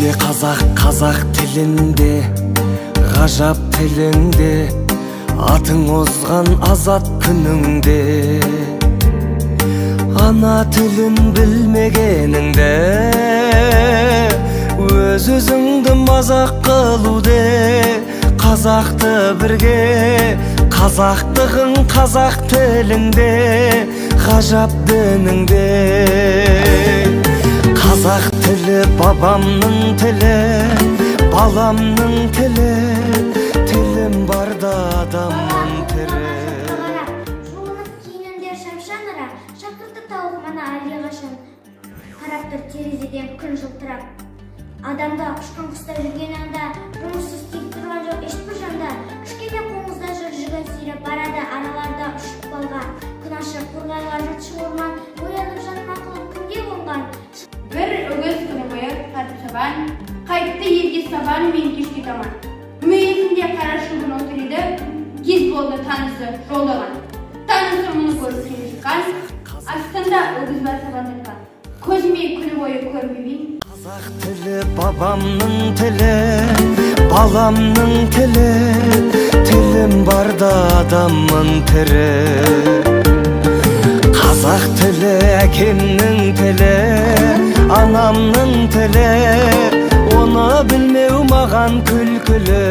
Қазақ тілінде, ғажап тіліңде, атың озған азат күніңде. Ана тілін білмегеніңде, өз-өзіңді мазақ қылуде. Қазақты бірге, қазақтығың қазақ тіліңде, ғажап дініңде. Қазақ тілі бабамның тілі, баламның тілі, тілім барда адамның тірі. Жолыңыз киінінде шамшаныра, шақырты тауық мана әлдеқашан. Қарап тұр терезеден күн жылтырап. Адамда ұшқан құста жүрген анда, жұмыссыз тек тұрған жоқ ешбір жанда. Кішкене қоңызда жүрген сүйреп барады араларда ұшып балға. Күн ашып қорғайлар жатшы орман, оянып жаныма қылып күнде болған. Bir ögöz күні бойы қатып сабан, қайтты елге сабан мен кешке таман. Мүйесінде қара шылбыр отыр еді, кез болды танысы жолдаған. Танысы мұны көріп келе шыққан, астында өгіз бар сабан тартқан. Көзіме күні бойы көрмеймін. Қазақ тілі бабамның тілі, баламның тілі, тілім барда адамның тірі. Қазақ тілі әкемнің тілі, анамның тілі, оны білмеу маған күлкілі.